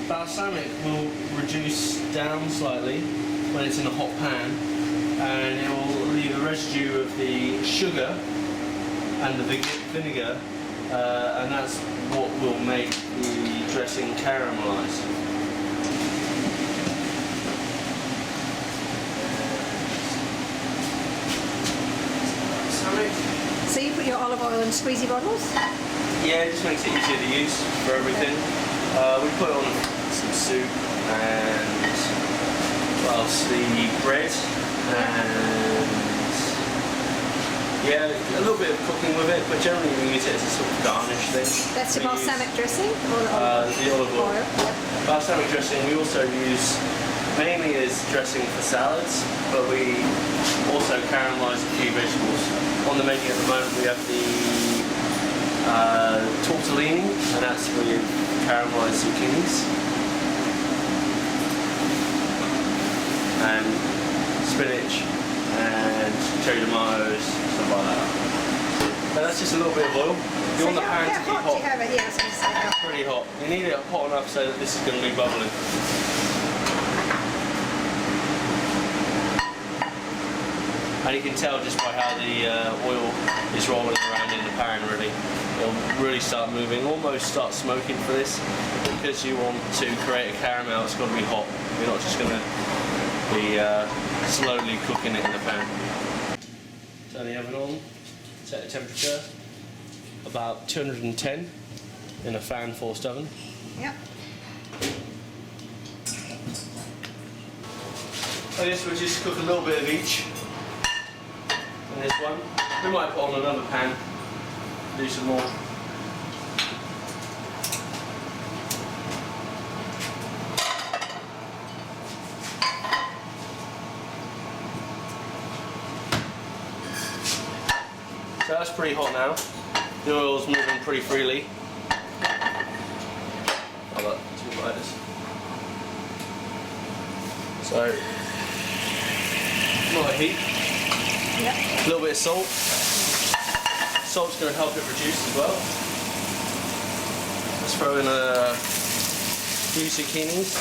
balsamic will reduce down slightly when it's in a hot pan, and it will leave a residue of the sugar and the vinegar, and that's what will make the dressing caramelize. So you put your olive oil in squeezy bottles? Yeah, it just makes it easier to use for everything. We put on some soup and what else? The bread and yeah, a little bit of cooking with it, but generally we use it as a sort of garnish thing. That's the balsamic dressing? Or the olive oil. Yep. Balsamic dressing we also use mainly as dressing for salads, but we also caramelize a few vegetables. On the menu at the moment we have the tortellini, and that's with caramelized zucchinis and spinach and cherry tomatoes, stuff like that. But that's just a little bit of oil. You want the pan to be hot. Do you have it? Yeah, I was going to say hot. Pretty hot. You need it hot enough so that this is going to be bubbling. And you can tell just by how the oil is rolling around in the pan, really. It'll really start moving, almost start smoking for this. Because you want to create a caramel, it's got to be hot. You're not just going to be slowly cooking it in the pan. Turn the oven on, set the temperature, about 210 in a fan forced oven. Yep. I guess we'll just cook a little bit of each. In this one, we might put on another pan, do some more. So that's pretty hot now. The oil's moving pretty freely. I've got 2 lighters. So, a lot of heat. Yep. A little bit of salt. Salt's going to help it reduce as well. Let's throw in a few zucchinis.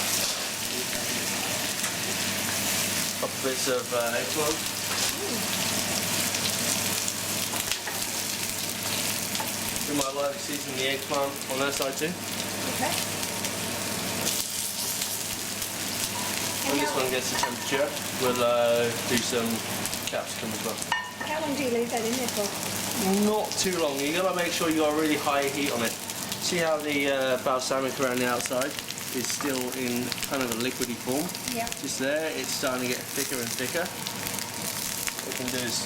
A couple bits of eggplant. We might like to season the eggplant on that side too. Okay. When this one gets the temperature, we'll do some capsicum as well. How long do you leave that in there for? Not too long. You got to make sure you got a really high heat on it. See how the balsamic around the outside is still in kind of a liquidy form? Yeah. Just there, it's starting to get thicker and thicker. What we can do is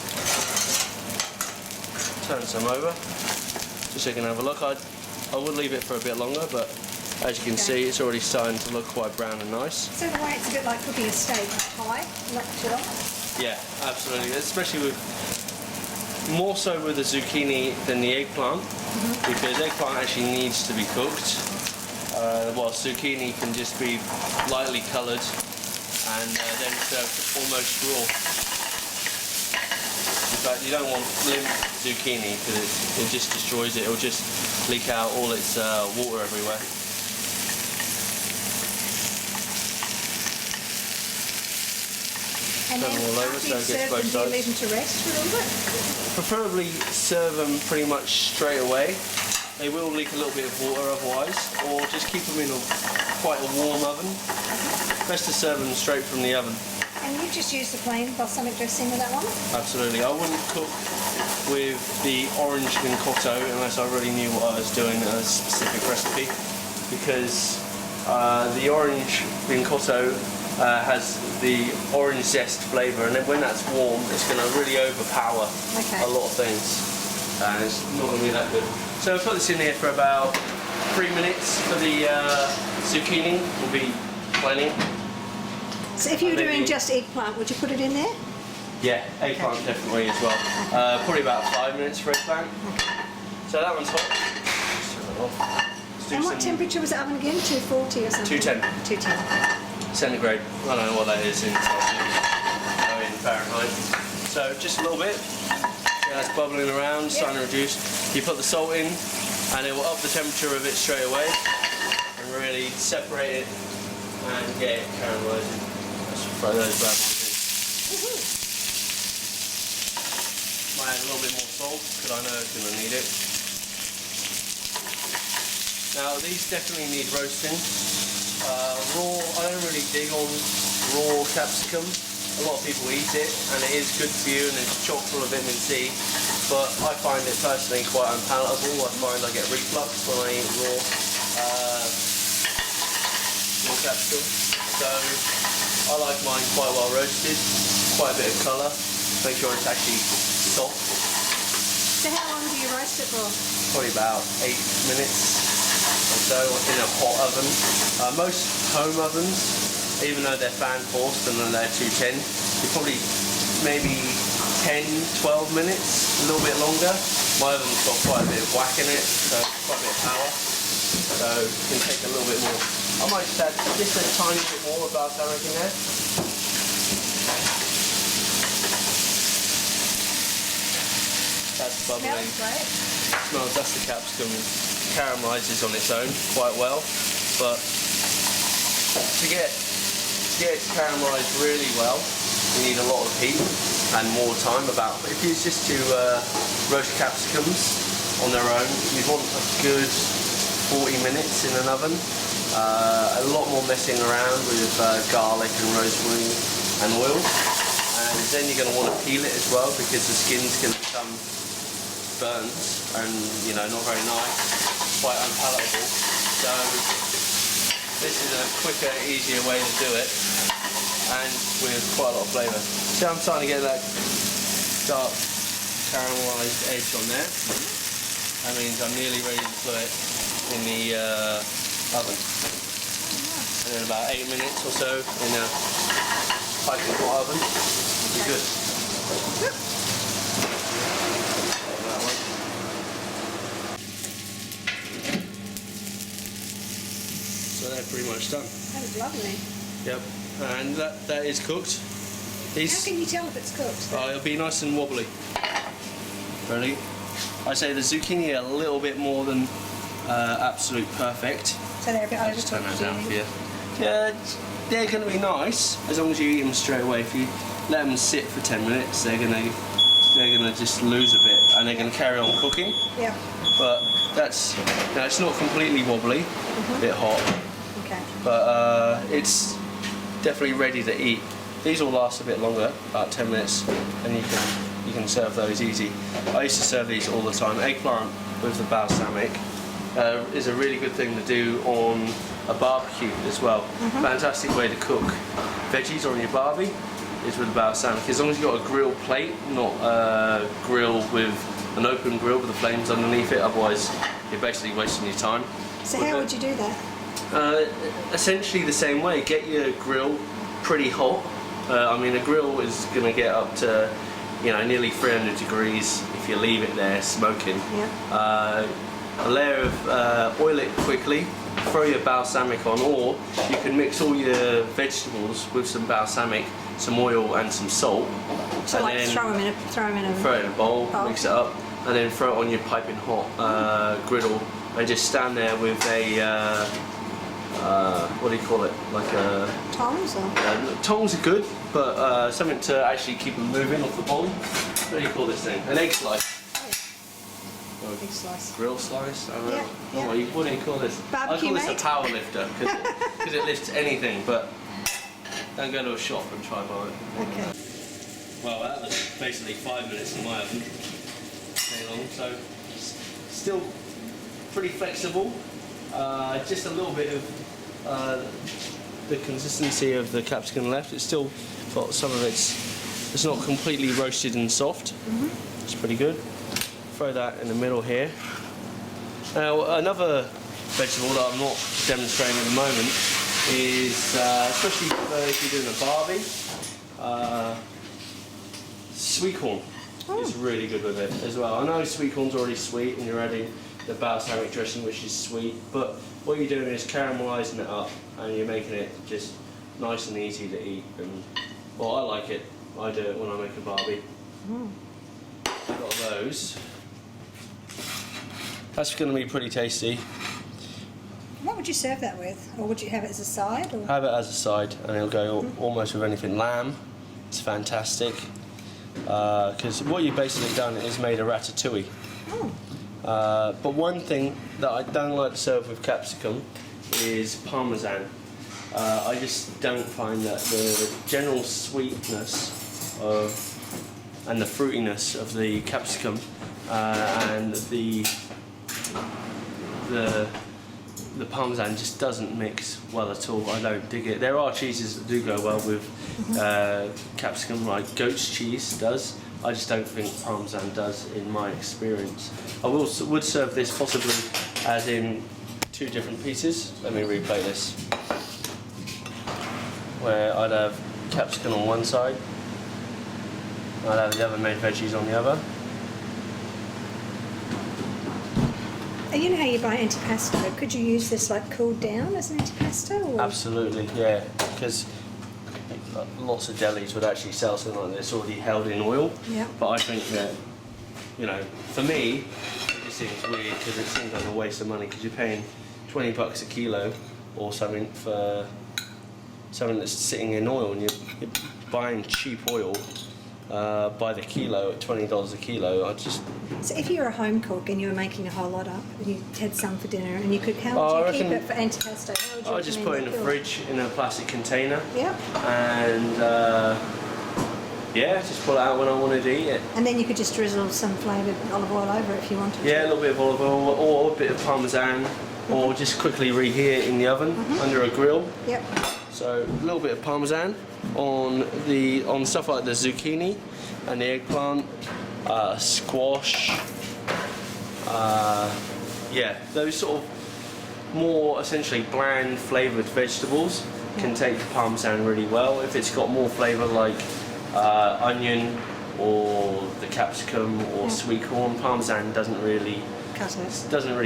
turn some over, just so you can have a look. I would leave it for a bit longer, but as you can see, it's already starting to look quite brown and nice. So the way it's a bit like cooking a steak, high, not too long? Yeah, absolutely. Especially with, more so with the zucchini than the eggplant, because eggplant actually needs to be cooked, while zucchini can just be lightly coloured and then served almost raw. In fact, you don't want limp zucchini because it just destroys it. It'll just leak out all its water everywhere. And then all over, so it gets both do you sides. leave them to rest for a little bit? Preferably serve them pretty much straight away. They will leak a little bit of water otherwise, or just keep them in quite a warm oven. Best to serve them straight from the oven. And you just use the plain balsamic dressing with that one? Absolutely. I wouldn't cook with the orange vincotto unless I really knew what I was doing in a specific recipe, because the orange vincotto has the orange zest flavour, and then when that's warm it's going to really overpower a lot of things, and it's not going to be that good. So I'll put this in here for about 3 minutes for the zucchini, will be plenty. So if you were doing just eggplant, would you put it in there? Yeah, eggplant definitely as well. Probably about 5 minutes for eggplant. So that one's hot. Just turn it off. And what temperature was the oven again? 240 or something? 210. 210. Centigrade. I don't know what that is in Celsius. Oh, in Fahrenheit. So just a little bit. Yeah, it's bubbling around, starting to reduce. You put the salt in, and it will up the temperature of it straight away. And and really separate it and get it caramelising. Let's throw those bad ones in. Might add a little bit more salt because I know it's going to need it. Now these definitely need roasting. Raw, I don't really dig on raw capsicum. A lot of people eat it and it is good for you and it's chock full of vitamin C, but I find it personally quite unpalatable. I find I get reflux when I eat raw capsicum. So I like mine quite well roasted, quite a bit of colour, make sure it's actually soft. So how long do you roast it for? Probably about 8 minutes or so in a hot oven. Most home ovens, even though they're fan forced and then they're 210, you probably maybe 10-12 minutes, a little bit longer. My oven's got quite a bit of whack in it, so quite a bit of power, so it can take a little bit more. I might just add just a tiny bit more of balsamic in there. That's bubbling. Smells great. Smells, that's the capsicum. Caramelises on its own quite well, but to get it to caramelise really well, you need a lot of heat and more time. If you was just to roast capsicums on their own, you'd want a good 40 minutes in an oven. A lot more messing around with garlic and rosemary and oil, and then you're going to want to peel it as well because the skin's going to become burnt and not very nice, quite unpalatable. So this is a quicker, easier way to do it, and with quite a lot of flavour. See, I'm starting to get that dark caramelised edge on there. That means I'm nearly ready to put it in the oven. And in about 8 minutes or so in a piping hot oven, it'll be good. So they're pretty much done. That is lovely. Yep, and that is cooked. How can you tell if it's cooked? It'll be nice and wobbly. Ready? I say the zucchini a little bit more than absolute perfect. So they're a bit I'll just turn that overcooked. down for you. Yeah, they're going to be nice as long as you eat them straight away. If you let them sit for 10 minutes, they're going to just lose a bit, and they're going to carry on cooking. Yeah. But it's not completely wobbly, a bit hot. Okay. But it's definitely ready to eat. These will last a bit longer, about 10 minutes, and you can serve those easy. I used to serve these all the time. Eggplant with the balsamic is a really good thing to do on a barbecue as well. Fantastic way to cook veggies on your barbie is with the balsamic. As long as you've got a grill plate, not a grill with an open grill with the flames underneath it, otherwise you're basically wasting your time. So how would you do that? Essentially the same way. Get your grill pretty hot. I mean, a grill is going to get up to nearly 300 degrees if you leave it there smoking. Yeah. A layer of oil it quickly, throw your balsamic on, or you can mix all your vegetables with some balsamic, some oil and some salt. So and like then throw them in a bowl, bowl. mix it up, and then throw it on your piping hot griddle, and just stand there with a what do you call it? Like a tongs or? Tongs are good, but something to actually keep them moving off the bowl. What do you call this thing? An egg slice. Egg slice. Grill slice? I don't know. Yeah. What do you call this? Barbecue I call this mate? a power lifter because it lifts anything, but don't go to a shop and try buy it. Okay. Well, that was basically 5 minutes in my oven. Very long, so still pretty flexible. Just a little bit of the consistency of the capsicum left. It's still got some of it's not completely roasted and soft. It's pretty good. Throw that in the middle here. Now another vegetable that I'm not demonstrating at the moment is, especially if you're doing a barbie, sweet corn is really good with it as well. I know sweet corn's already sweet and you're adding the balsamic dressing, which is sweet, but what you're doing is caramelising it up and you're making it just nice and easy to eat. And well, I like it. I do it when I make a barbie. I've got those. That's going to be pretty tasty. What would you serve that with? Or would you have it as a side? Or? Have it as a side, and it'll go almost with anything. Lamb, it's fantastic. Because what you've basically done is made a ratatouille. Oh. But one thing that I don't like to serve with capsicum is parmesan. I just don't find that the general sweetness and the fruitiness of the capsicum and the parmesan just doesn't mix well at all. I don't dig it. There are cheeses that do go well with capsicum, like goat's cheese does. I just don't think parmesan does, in my experience. I would serve this possibly as in 2 different pieces. Let me replay this. Where I'd have capsicum on one side, I'd have the other main veggies on the other. And you know how you buy antipasto? Could you use this like cooled down as an antipasto? Or? Absolutely, yeah. Because lots of delis would actually sell something like this already held in oil. Yeah. But I think that, you know, for me, it just seems weird because it seems like a waste of money because you're paying $20 a kilo or something for something that's sitting in oil, and you're buying cheap oil by the kilo at $20 a kilo. So if you were a home cook and you were making a whole lot up and you had some for dinner and you could, how would you keep it for antipasto? How would you I'd just put it in the fridge in a plastic container. Yeah. And yeah, just pull it out when I wanted to eat it. And then you could just drizzle some flavoured olive oil over it if you wanted to. Yeah, a little bit of olive oil or a bit of parmesan, or just quickly reheat it in the oven under a grill. Yep. So a little bit of parmesan on stuff like the zucchini and the eggplant, squash. Yeah, those sort of more essentially bland flavoured vegetables can take the parmesan really well. If it's got more flavour like onion or the capsicum or sweet corn, parmesan doesn't really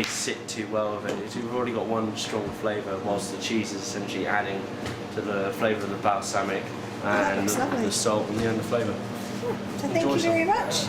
sit too well with it. You've already got one strong flavour, whilst the cheese is essentially adding to the flavour of the balsamic and the salt and the flavour. So thank you very much.